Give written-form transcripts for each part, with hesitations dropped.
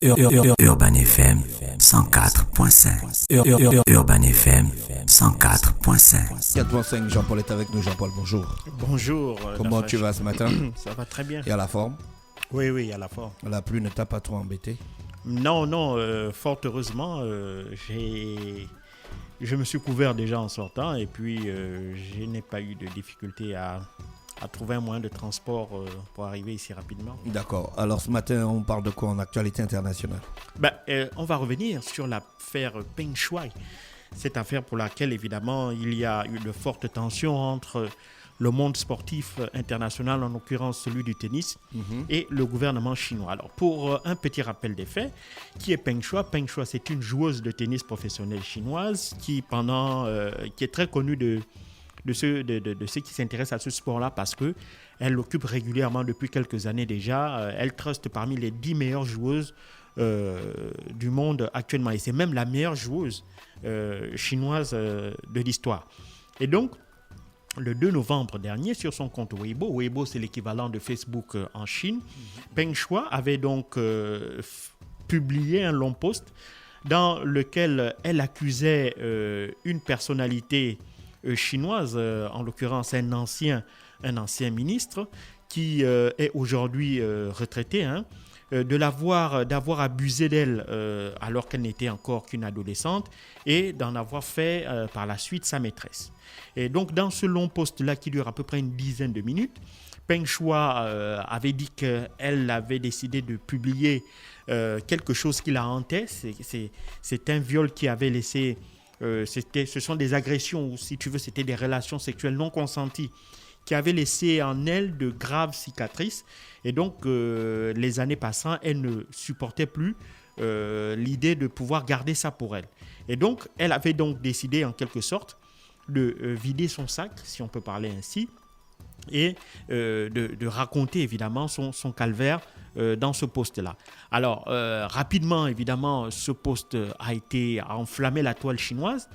Urban FM 104.5. Urban FM 104.5. 4.5, Jean-Paul est avec nous. Jean-Paul, bonjour. Bonjour. Comment tu vas ce matin? Ça va très bien. Et à la forme? Oui, à la forme. La pluie ne t'a pas trop embêté? Non, fort heureusement, je me suis couvert déjà en sortant et puis je n'ai pas eu de difficulté à trouver un moyen de transport pour arriver ici rapidement. D'accord. Alors ce matin, on parle de quoi en actualité internationale? On va revenir sur l'affaire Peng Shuai. Cette affaire pour laquelle, évidemment, il y a eu de fortes tensions entre le monde sportif international, en l'occurrence celui du tennis, et le gouvernement chinois. Alors, pour un petit rappel des faits, qui est Peng Shuai? Peng Shuai, c'est une joueuse de tennis professionnelle chinoise qui est très connue de ceux qui s'intéressent à ce sport-là parce qu'elle l'occupe régulièrement depuis quelques années déjà. Elle truste parmi les 10 meilleures joueuses du monde actuellement. Et c'est même la meilleure joueuse chinoise de l'histoire. Et donc, le 2 novembre dernier, sur son compte Weibo, c'est l'équivalent de Facebook en Chine, Peng Shuai avait donc publié un long post dans lequel elle accusait une personnalité chinoise, en l'occurrence un ancien ministre qui est aujourd'hui retraité, d'avoir abusé d'elle alors qu'elle n'était encore qu'une adolescente et d'en avoir fait par la suite sa maîtresse. Et donc dans ce long post-là qui dure à peu près une dizaine de minutes, Peng Shuai avait dit qu'elle avait décidé de publier quelque chose qui la hantait. C'est un viol qui avait laissé... ce sont des agressions, ou si tu veux, c'était des relations sexuelles non consenties qui avaient laissé en elle de graves cicatrices. Et donc, les années passant, elle ne supportait plus l'idée de pouvoir garder ça pour elle. Et donc, elle avait donc décidé, en quelque sorte, de vider son sac, si on peut parler ainsi, et de raconter évidemment son calvaire dans ce post-là. Alors, rapidement, évidemment, ce post a enflammé la toile chinoise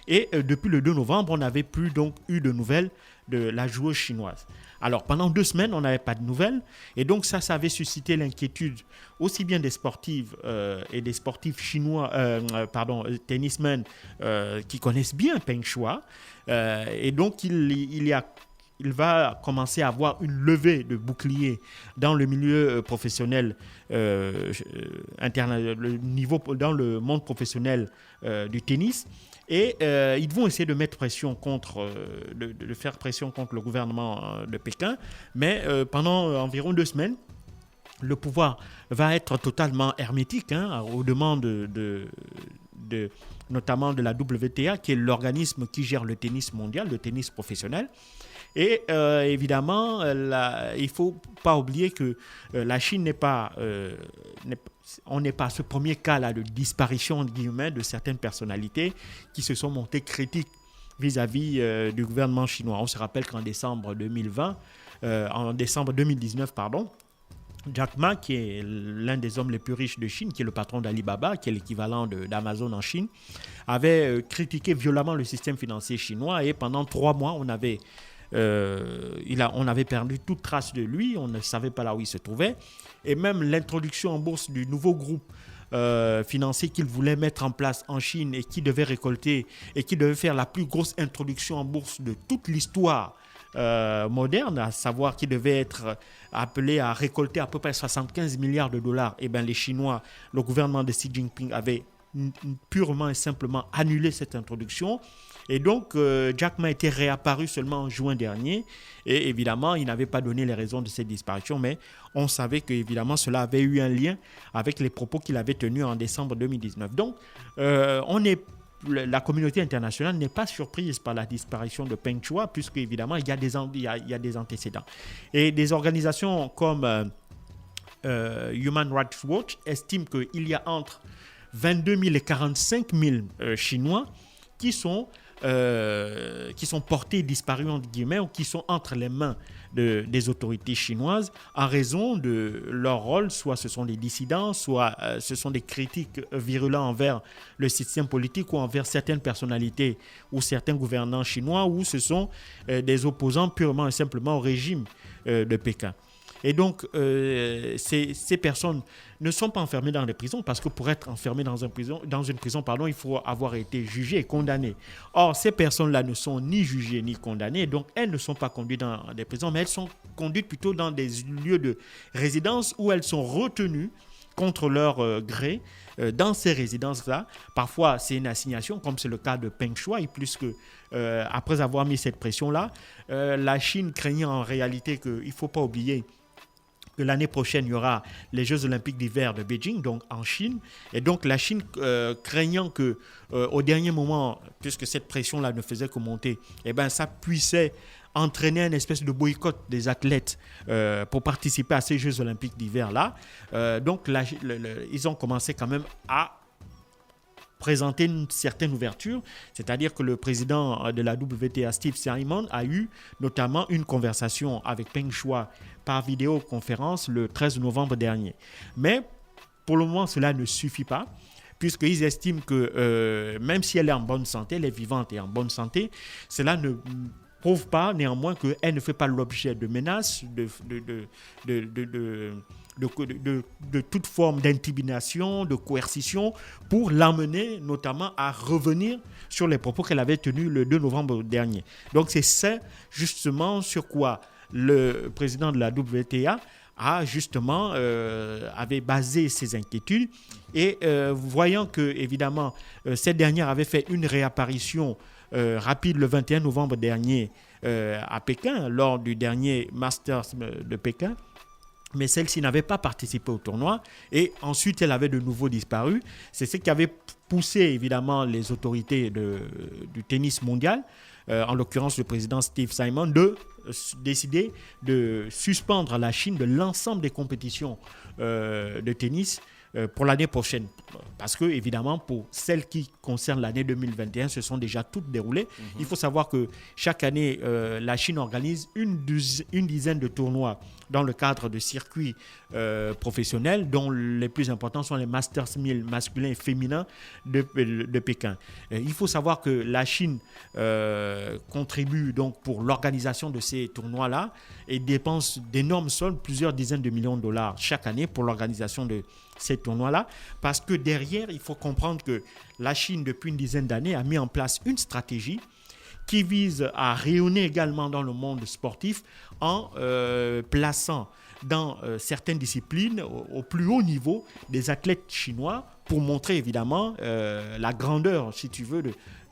et depuis le 2 novembre, on n'avait plus donc eu de nouvelles de la joueuse chinoise. Alors, pendant 2 semaines, on n'avait pas de nouvelles et donc ça avait suscité l'inquiétude aussi bien des sportives et des sportifs chinois, tennismen qui connaissent bien Peng Shuai. Et donc, il va commencer à avoir une levée de boucliers dans le milieu professionnel, dans le monde professionnel du tennis. Et ils vont essayer de mettre pression de faire pression contre le gouvernement de Pékin. Mais pendant environ 2 semaines, le pouvoir va être totalement hermétique aux demandes notamment de la WTA, qui est l'organisme qui gère le tennis mondial, le tennis professionnel. Et évidemment, il ne faut pas oublier que la Chine n'est pas ce premier cas-là de disparition entre guillemets, de certaines personnalités qui se sont montées critiques vis-à-vis du gouvernement chinois. On se rappelle qu'en décembre 2019, Jack Ma, qui est l'un des hommes les plus riches de Chine, qui est le patron d'Alibaba, qui est l'équivalent d'Amazon en Chine, avait critiqué violemment le système financier chinois et pendant 3 mois, on avait perdu toute trace de lui, on ne savait pas là où il se trouvait. Et même l'introduction en bourse du nouveau groupe financier qu'il voulait mettre en place en Chine et qui devait récolter et qui devait faire la plus grosse introduction en bourse de toute l'histoire moderne, à savoir qui devait être appelé à récolter à peu près 75 milliards de dollars. Et bien les Chinois, le gouvernement de Xi Jinping avait purement et simplement annulé cette introduction. Et donc, Jack Ma était réapparu seulement en juin dernier. Et évidemment, il n'avait pas donné les raisons de cette disparition, mais on savait qu'évidemment, cela avait eu un lien avec les propos qu'il avait tenus en décembre 2019. Donc, la communauté internationale n'est pas surprise par la disparition de Peng Shuai, puisque évidemment, il y a des antécédents. Et des organisations comme Human Rights Watch estiment qu'il y a entre 22 000 et 45 000 Chinois qui sont portés disparus entre guillemets ou qui sont entre les mains des autorités chinoises en raison de leur rôle, soit ce sont des dissidents, soit ce sont des critiques virulents envers le système politique ou envers certaines personnalités ou certains gouvernants chinois, ou ce sont des opposants purement et simplement au régime de Pékin. Et donc, ces personnes ne sont pas enfermées dans des prisons parce que pour être enfermé dans une prison, il faut avoir été jugé et condamné. Or, ces personnes-là ne sont ni jugées ni condamnées, donc elles ne sont pas conduites dans des prisons, mais elles sont conduites plutôt dans des lieux de résidence où elles sont retenues contre leur gré dans ces résidences-là. Parfois, c'est une assignation, comme c'est le cas de Peng Shuai, puisque après avoir mis cette pression-là, la Chine craignant en réalité qu'il ne faut pas oublier que l'année prochaine, il y aura les Jeux Olympiques d'hiver de Beijing, donc en Chine. Et donc, la Chine, craignant qu'au dernier moment, puisque cette pression-là ne faisait que monter, eh ben, ça puissait entraîner une espèce de boycott des athlètes pour participer à ces Jeux Olympiques d'hiver-là. Donc, ils ont commencé quand même à présenter une certaine ouverture, c'est-à-dire que le président de la WTA, Steve Simon, a eu notamment une conversation avec Peng Shuai par vidéoconférence le 13 novembre dernier. Mais pour le moment, cela ne suffit pas, puisqu'ils estiment que même si elle est en bonne santé, elle est vivante et en bonne santé, cela ne prouve pas néanmoins qu'elle ne fait pas l'objet de menaces, de toute forme d'intimidation, de coercition, pour l'amener notamment à revenir sur les propos qu'elle avait tenus le 2 novembre dernier. Donc c'est ça justement sur quoi le président de la WTA a justement avait basé ses inquiétudes, et voyant que évidemment cette dernière avait fait une réapparition rapide le 21 novembre dernier à Pékin, lors du dernier Masters de Pékin, mais celle-ci n'avait pas participé au tournoi, et ensuite elle avait de nouveau disparu. C'est ce qui avait poussé évidemment les autorités du tennis mondial, en l'occurrence le président Steve Simon, de décider de suspendre la Chine de l'ensemble des compétitions de tennis pour l'année prochaine. Parce que, évidemment, pour celles qui concernent l'année 2021, se sont déjà toutes déroulées. Il faut savoir que chaque année, la Chine organise une dizaine de tournois dans le cadre de circuits professionnels, dont les plus importants sont les Masters 1000 masculins et féminins de Pékin. Il faut savoir que la Chine contribue donc pour l'organisation de ces tournois-là et dépense d'énormes sommes, plusieurs dizaines de millions de dollars chaque année pour l'organisation de ces tournois-là, parce que derrière, il faut comprendre que la Chine, depuis une dizaine d'années, a mis en place une stratégie qui vise à rayonner également dans le monde sportif en plaçant dans certaines disciplines au plus haut niveau des athlètes chinois, pour montrer évidemment la grandeur, si tu veux,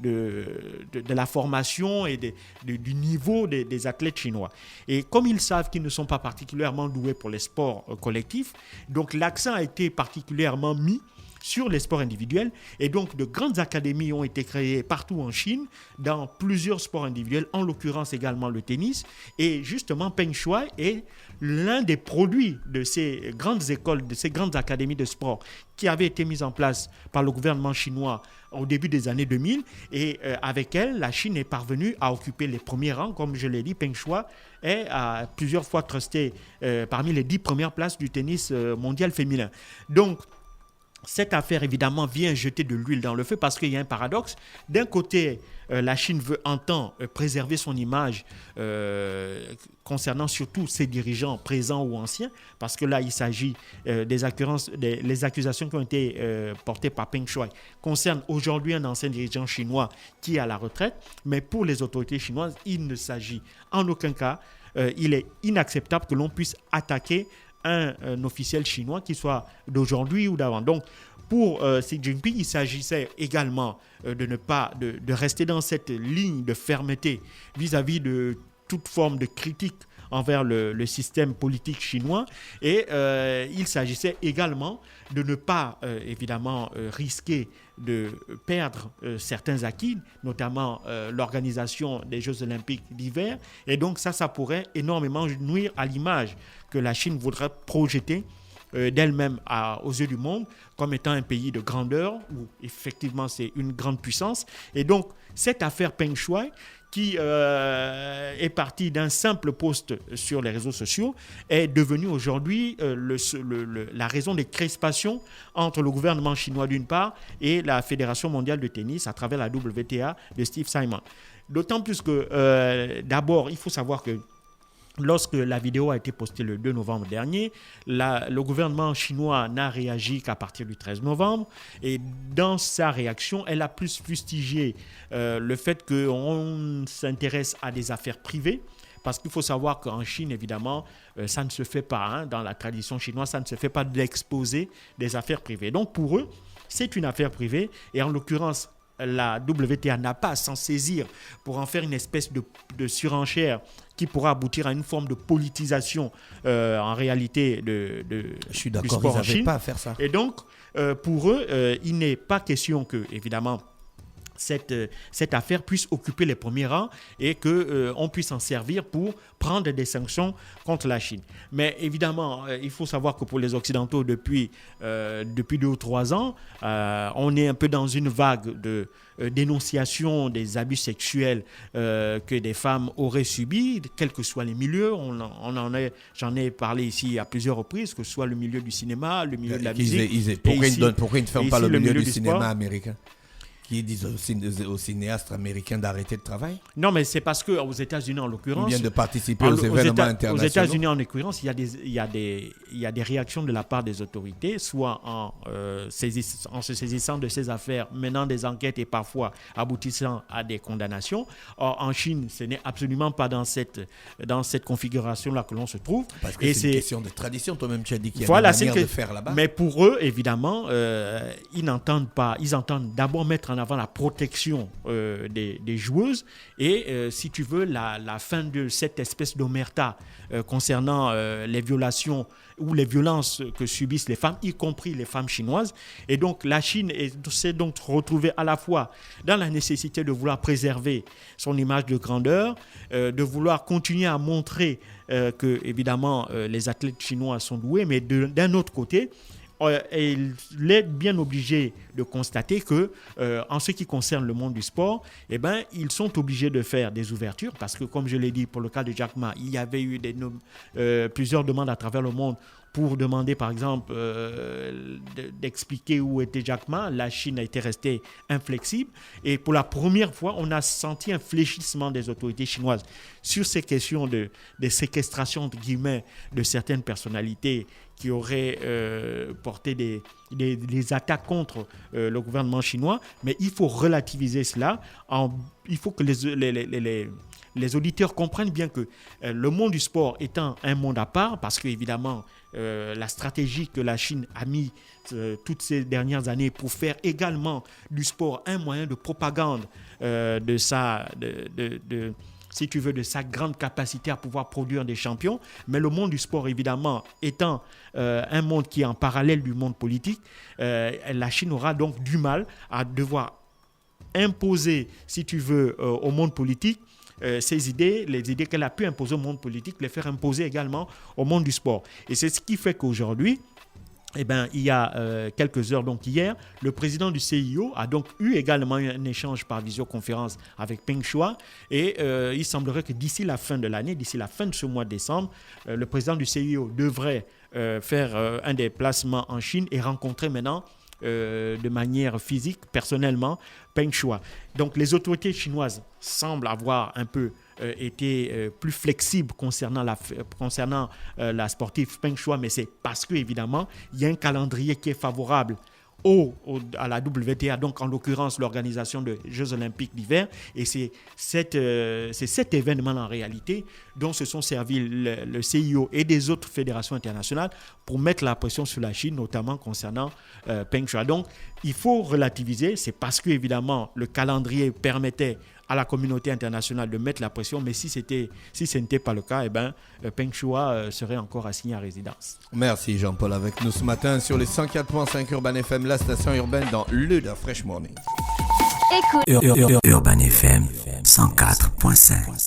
de la formation et du niveau des athlètes chinois. Et comme ils savent qu'ils ne sont pas particulièrement doués pour les sports collectifs, donc l'accent a été particulièrement mis sur les sports individuels, et donc de grandes académies ont été créées partout en Chine dans plusieurs sports individuels, en l'occurrence également le tennis. Et justement, Peng Shuai est l'un des produits de ces grandes écoles, de ces grandes académies de sport qui avaient été mises en place par le gouvernement chinois au début des années 2000. Et avec elle, la Chine est parvenue à occuper les premiers rangs. Comme je l'ai dit, Peng Shuai est à plusieurs fois trusté parmi les 10 premières places du tennis mondial féminin. Donc, cette affaire, évidemment, vient jeter de l'huile dans le feu, parce qu'il y a un paradoxe. D'un côté, la Chine entend préserver son image concernant surtout ses dirigeants présents ou anciens, parce que là, il s'agit les accusations qui ont été portées par Peng Shuai concernent aujourd'hui un ancien dirigeant chinois qui est à la retraite, mais pour les autorités chinoises, il ne s'agit en aucun cas, il est inacceptable que l'on puisse attaquer un officiel chinois, qui soit d'aujourd'hui ou d'avant. Donc, pour Xi Jinping, il s'agissait également de rester dans cette ligne de fermeté vis-à-vis de toute forme de critique envers le système politique chinois. Et il s'agissait également de ne pas, évidemment, risquer de perdre certains acquis, notamment l'organisation des Jeux Olympiques d'hiver. Et donc ça pourrait énormément nuire à l'image que la Chine voudrait projeter d'elle-même aux yeux du monde comme étant un pays de grandeur, où effectivement c'est une grande puissance. Et donc cette affaire Peng Shuai, qui est partie d'un simple post sur les réseaux sociaux, est devenue aujourd'hui la raison des crispations entre le gouvernement chinois d'une part et la Fédération mondiale de tennis à travers la WTA de Steve Simon. D'autant plus que d'abord, il faut savoir que Lorsque la vidéo a été postée le 2 novembre dernier, le gouvernement chinois n'a réagi qu'à partir du 13 novembre. Et dans sa réaction, elle a plus fustigé le fait qu'on s'intéresse à des affaires privées. Parce qu'il faut savoir qu'en Chine, évidemment, ça ne se fait pas. Dans la tradition chinoise, ça ne se fait pas d'exposer des affaires privées. Donc pour eux, c'est une affaire privée. Et en l'occurrence, la WTA n'a pas à s'en saisir pour en faire une espèce de surenchère qui pourra aboutir à une forme de politisation en réalité Je suis du d'accord, sport ils en Chine. n'avaient pas à faire ça. Et donc, pour eux, il n'est pas question que, évidemment, cette affaire puisse occuper les premiers rangs et qu'on puisse en servir pour prendre des sanctions contre la Chine. Mais évidemment, il faut savoir que pour les Occidentaux, depuis 2 ou 3 ans, on est un peu dans une vague de dénonciation des abus sexuels que des femmes auraient subis, quels que soient les milieux. J'en ai parlé ici à plusieurs reprises, que ce soit le milieu du cinéma, le milieu de la musique. Pourquoi ils ne ferment pas le milieu du cinéma sport américain, qui disent aux cinéastes américains d'arrêter de travail? Non, mais c'est parce qu'aux États-Unis, en l'occurrence... Ou bien de participer aux événements internationaux. Aux États-Unis, en l'occurrence, il y a des réactions de la part des autorités, soit en se saisissant de ces affaires, menant des enquêtes et parfois aboutissant à des condamnations. Or, en Chine, ce n'est absolument pas dans cette configuration-là que l'on se trouve. Parce que c'est une question de tradition. Toi-même, tu as dit qu'il y a voilà, une manière de faire là-bas. Mais pour eux, évidemment, ils n'entendent pas. Ils entendent d'abord mettre en avant la protection des joueuses et, si tu veux, la fin de cette espèce d'omerta concernant les violations ou les violences que subissent les femmes, y compris les femmes chinoises. Et donc, la Chine s'est donc retrouvée à la fois dans la nécessité de vouloir préserver son image de grandeur, de vouloir continuer à montrer que, évidemment, les athlètes chinois sont doués, mais d'un autre côté, il est bien obligé de constater que, en ce qui concerne le monde du sport, ils sont obligés de faire des ouvertures parce que, comme je l'ai dit pour le cas de Jack Ma, il y avait eu plusieurs demandes à travers le monde pour demander, par exemple, d'expliquer où était Jack Ma. La Chine a été restée inflexible. Et pour la première fois, on a senti un fléchissement des autorités chinoises sur ces questions de séquestration, entre guillemets, de certaines personnalités qui auraient porté des attaques contre le gouvernement chinois. Mais il faut relativiser cela. Il faut que les auditeurs comprennent bien que le monde du sport étant un monde à part, parce qu'évidemment, la stratégie que la Chine a mis toutes ces dernières années pour faire également du sport un moyen de propagande si tu veux, de sa grande capacité à pouvoir produire des champions. Mais le monde du sport, évidemment, étant un monde qui est en parallèle du monde politique, la Chine aura donc du mal à devoir imposer, si tu veux, au monde politique, ces idées, les idées qu'elle a pu imposer au monde politique, les faire imposer également au monde du sport. Et c'est ce qui fait qu'aujourd'hui, il y a quelques heures, donc hier, le président du CIO a donc eu également un échange par visioconférence avec Peng Shuai. Et il semblerait que d'ici la fin de l'année, d'ici la fin de ce mois de décembre, le président du CIO devrait faire un déplacement en Chine et rencontrer maintenant de manière physique, personnellement, Peng Shuai. Donc les autorités chinoises semblent avoir un peu été plus flexibles concernant la sportive Peng Shuai, mais c'est parce que, évidemment, il y a un calendrier qui est favorable à la WTA, donc en l'occurrence l'organisation des Jeux Olympiques d'hiver, et c'est cet événement en réalité dont se sont servis le CIO et des autres fédérations internationales pour mettre la pression sur la Chine, notamment concernant Peng Shuai. Donc il faut relativiser, c'est parce que évidemment le calendrier permettait à la communauté internationale de mettre la pression, mais si ce n'était pas le cas, Peng Shuai serait encore assigné à résidence. Merci Jean-Paul avec nous ce matin sur les 104.5 Urban FM, la station urbaine dans le Fresh Morning. Urban FM 104.5.